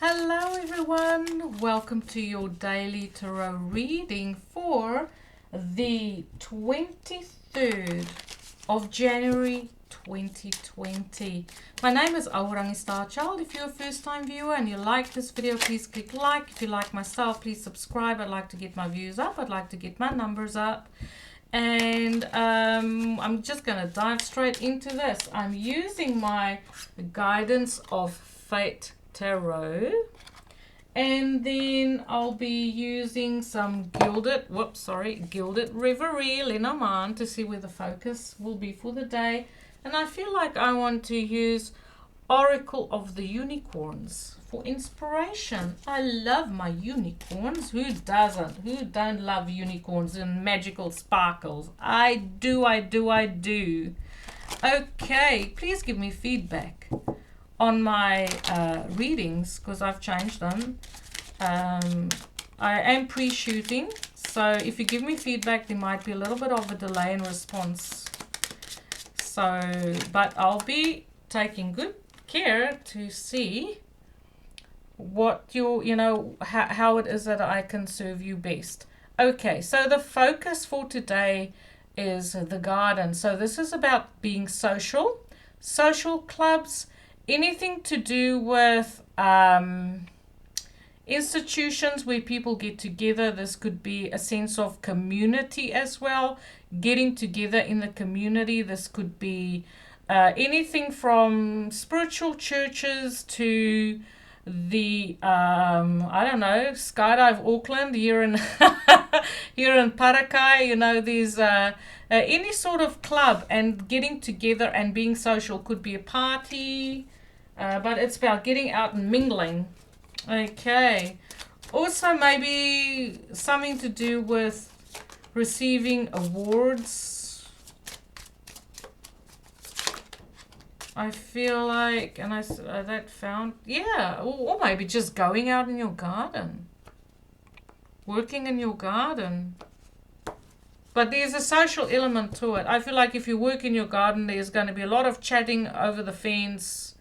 Hello everyone, welcome to your daily tarot reading for the 23rd of January 2020. My name is Ahorangi Starchild. If you're a first time viewer and you like this video, please click like. If you like my style, please subscribe. I'd like to get my views up. I'd like to get my numbers up. And I'm just going to dive straight into this. I'm using my Guidance of Fate Tarot, and then I'll be using some Gilded Reverie Lenormand to see where the focus will be for the day. And I feel like I want to use Oracle of the Unicorns for inspiration. I love my unicorns. Who doesn't? Who don't love unicorns and magical sparkles? I do. Okay, please give me feedback on my readings because I've changed them. I am pre-shooting, so if you give me feedback, there might be a little bit of a delay in response. So, but I'll be taking good care to see what how it is that I can serve you best. Okay, so the focus for today is the garden. So this is about being social clubs, anything to do with institutions where people get together. This could be a sense of community as well, getting together in the community. This could be anything from spiritual churches to the I don't know, Skydive Auckland here in here in Parakai. There's any sort of club, and getting together and being social. Could be a party, but it's about getting out and mingling. Okay. Also maybe something to do with receiving awards. I feel like, and or maybe just going out in your garden, working in your garden. But there's a social element to it. I feel like if you work in your garden, there's going to be a lot of chatting over the fence,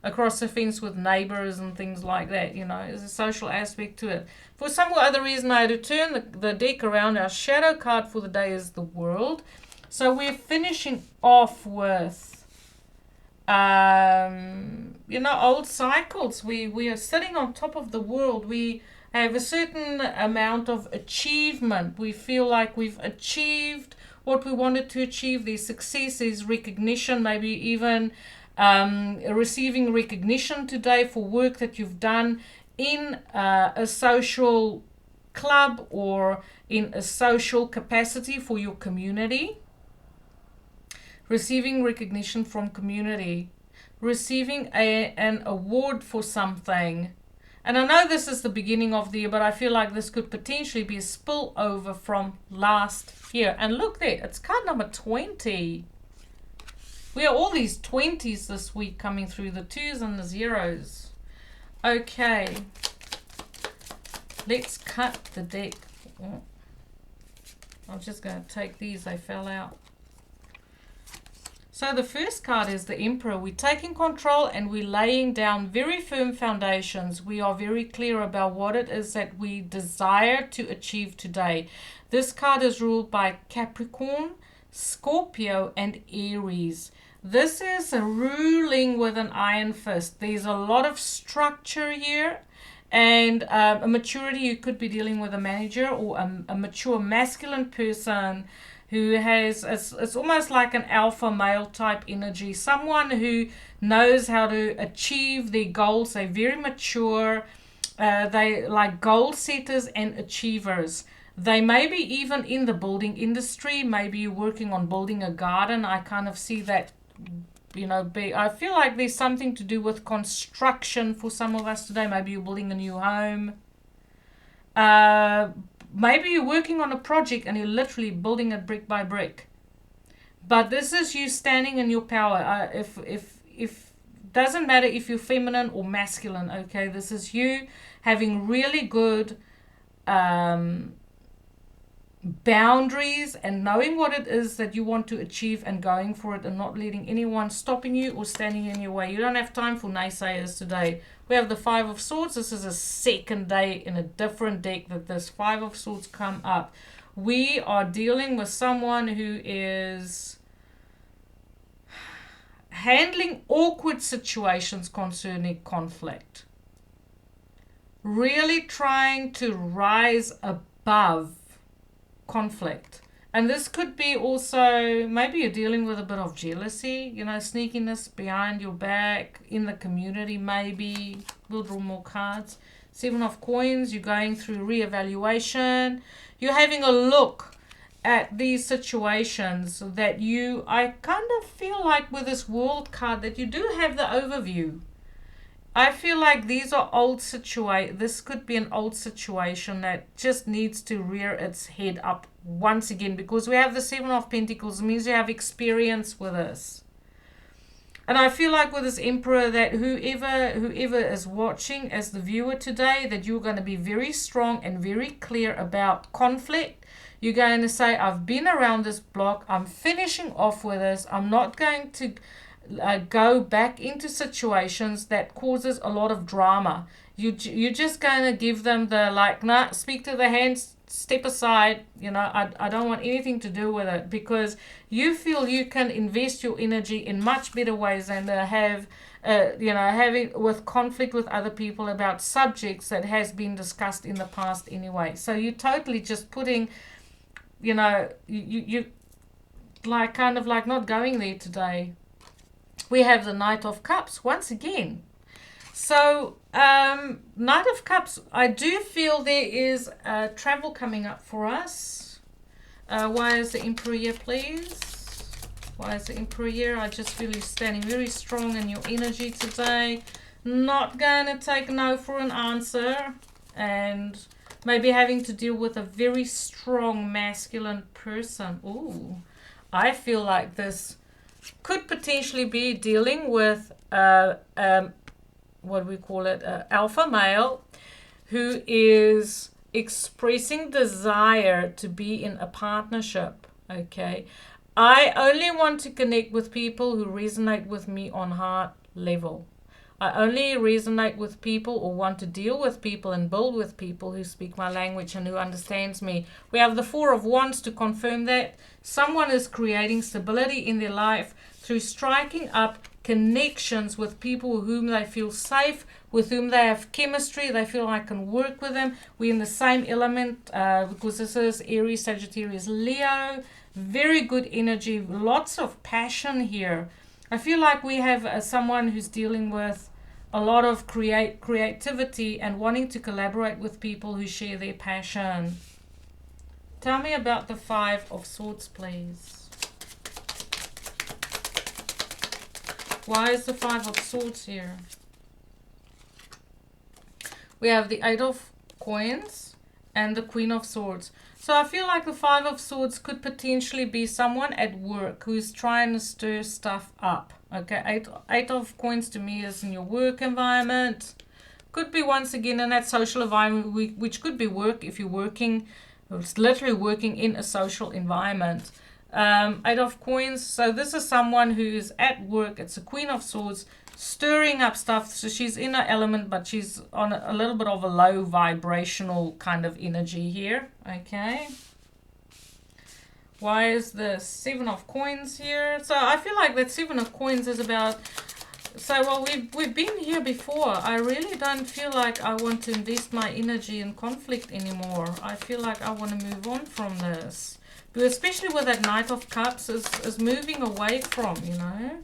across the fence with neighbors and things like that. There's a social aspect to it. For some other reason, I had to turn the deck around. Our shadow card for the day is the World. So we're finishing off with old cycles. We are sitting on top of the world. We have a certain amount of achievement. We feel like we've achieved what we wanted to achieve. There's success, there's recognition, maybe even receiving recognition today for work that you've done in a social club or in a social capacity for your community. Receiving recognition from community, receiving an award for something. And I know this is the beginning of the year, but I feel like this could potentially be a spillover from last year. And look there, it's card number 20. We have all these 20s this week coming through, the 2s and the 0s. Okay, let's cut the deck. I'm just going to take these, they fell out. So the first card is the Emperor. We're taking control and we're laying down very firm foundations. We are very clear about what it is that we desire to achieve today. This card is ruled by Capricorn, Scorpio, and Aries. This is a ruling with an iron fist. There's a lot of structure here and a maturity. You could be dealing with a manager or a mature masculine person who has, it's almost like an alpha male type energy. Someone who knows how to achieve their goals. They're very mature. They like goal setters and achievers. They may be even in the building industry. Maybe you're working on building a garden. I kind of see that, I feel like there's something to do with construction for some of us today. Maybe you're building a new home. Maybe you're working on a project and you're literally building it brick by brick. But this is you standing in your power. If doesn't matter if you're feminine or masculine, okay? This is you having really good boundaries and knowing what it is that you want to achieve and going for it and not letting anyone stopping you or standing in your way. You don't have time for naysayers today We have the Five of Swords. This is a second day in a different deck that this Five of Swords come up. We are dealing with someone who is handling awkward situations concerning conflict. Really trying to rise above conflict. And this could be also, maybe you're dealing with a bit of jealousy, you know, sneakiness behind your back, in the community maybe. We'll draw more cards. Seven of Coins, you're going through reevaluation. You're having a look at these situations that I kind of feel like with this World card that you do have the overview. I feel like these are old this could be an old situation that just needs to rear its head up once again, because we have the Seven of Pentacles. It means you have experience with this. And I feel like with this Emperor that whoever is watching as the viewer today, that you're going to be very strong and very clear about conflict. You're going to say, I've been around this block. I'm finishing off with this. I'm not going to go back into situations that causes a lot of drama. You're just going to give them the like, nah, speak to the hands, step aside, you know, I don't want anything to do with it, because you feel you can invest your energy in much better ways than to have having with conflict with other people about subjects that has been discussed in the past anyway. So you're totally just putting, you know, you like kind of like not going there today. We have the Knight of Cups once again. So, Knight of Cups, I do feel there is travel coming up for us. Why is the Emperor here, please? Why is the Emperor here? I just feel you're standing very strong in your energy today. Not going to take no for an answer. And maybe having to deal with a very strong masculine person. Ooh, I feel like this could potentially be dealing with what we call it, alpha male, who is expressing desire to be in a partnership. Okay, I only want to connect with people who resonate with me on heart level. I only resonate with people or want to deal with people and build with people who speak my language and who understands me. We have the Four of Wands to confirm that. Someone is creating stability in their life through striking up connections with people with whom they feel safe, with whom they have chemistry, they feel I can work with them. We're in the same element because this is Aries, Sagittarius, Leo. Very good energy, lots of passion here. I feel like we have someone who's dealing with a lot of creativity and wanting to collaborate with people who share their passion. Tell me about the Five of Swords, please. Why is the Five of Swords here? We have the Eight of Coins and the Queen of Swords. So I feel like the Five of Swords could potentially be someone at work who's trying to stir stuff up. Okay, eight of Coins to me is in your work environment. Could be once again in that social environment, which could be work if you're working, it's literally working in a social environment. Eight of Coins. So this is someone who is at work. It's a Queen of Swords, stirring up stuff. So she's in her element, but she's on a little bit of a low vibrational kind of energy here. Okay. Why is the Seven of Coins here? So I feel like that Seven of Coins is about, so well, we've been here before. I really don't feel like I want to invest my energy in conflict anymore. I feel like I want to move on from this. But especially with that Knight of Cups is moving away from, you know.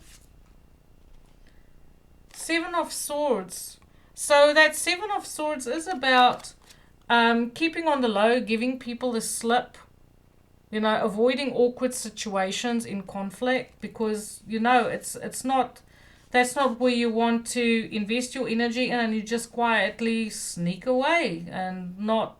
Seven of Swords. So that Seven of Swords is about keeping on the low, giving people the slip, you know, avoiding awkward situations in conflict, because, you know, it's not, that's not where you want to invest your energy in, and you just quietly sneak away and not,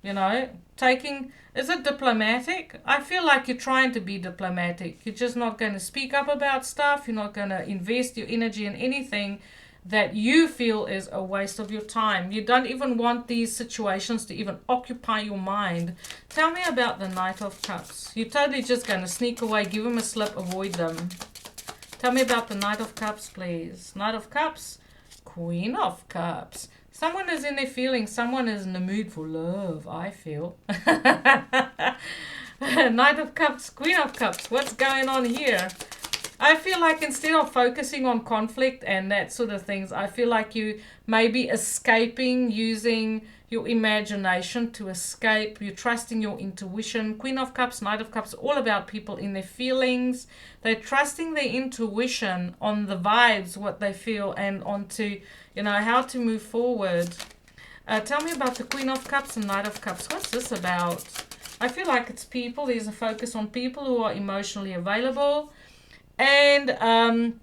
you know, taking, is it diplomatic? I feel like you're trying to be diplomatic. You're just not going to speak up about stuff. You're not going to invest your energy in anything that you feel is a waste of your time. You don't even want these situations to even occupy your mind. Tell me about the Knight of Cups. You're totally just going to sneak away, give them a slip, avoid them. Tell me about the Knight of Cups, please. Knight of Cups, Queen of Cups. Someone is in their feelings. Someone is in the mood for love, I feel. Knight of Cups, Queen of Cups. What's going on here? I feel like instead of focusing on conflict and that sort of things, I feel like you may be escaping, using your imagination to escape. You're trusting your intuition. Queen of Cups, Knight of Cups, all about people in their feelings. They're trusting their intuition on the vibes, what they feel, and onto, how to move forward. Tell me about the Queen of Cups and Knight of Cups. What's this about? I feel like it's people. There's a focus on people who are emotionally available. And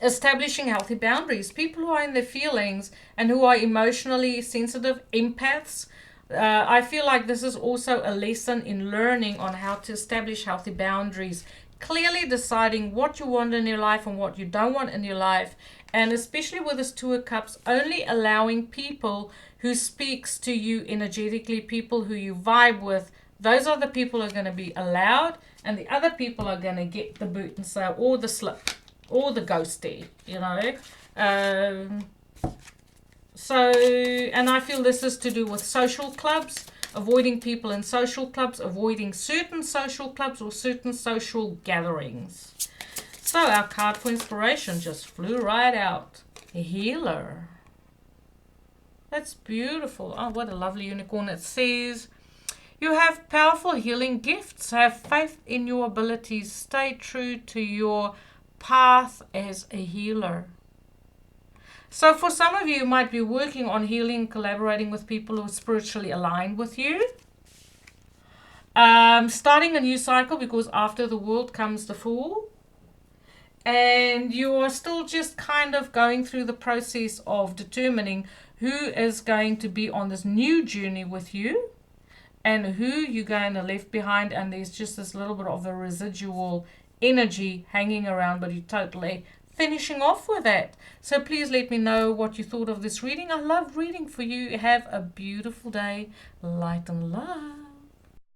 establishing healthy boundaries. People who are in their feelings and who are emotionally sensitive, empaths. I feel like this is also a lesson in learning on how to establish healthy boundaries. Clearly deciding what you want in your life and what you don't want in your life. And especially with this Two of Cups, only allowing people who speaks to you energetically, people who you vibe with. Those are the people who are going to be allowed. And the other people are going to get the boot and say, or the slip, or the ghosty, and I feel this is to do with social clubs, avoiding people in social clubs, avoiding certain social clubs or certain social gatherings. So our card for inspiration just flew right out. A healer. That's beautiful. Oh, what a lovely unicorn. It says, you have powerful healing gifts. Have faith in your abilities. Stay true to your path as a healer. So for some of you, you might be working on healing, collaborating with people who are spiritually aligned with you. Starting a new cycle, because after the World comes the Fool. And you are still just kind of going through the process of determining who is going to be on this new journey with you. And who you're going to leave behind, and there's just this little bit of a residual energy hanging around, but you're totally finishing off with that. So please let me know what you thought of this reading. I love reading for you. Have a beautiful day. Light and love.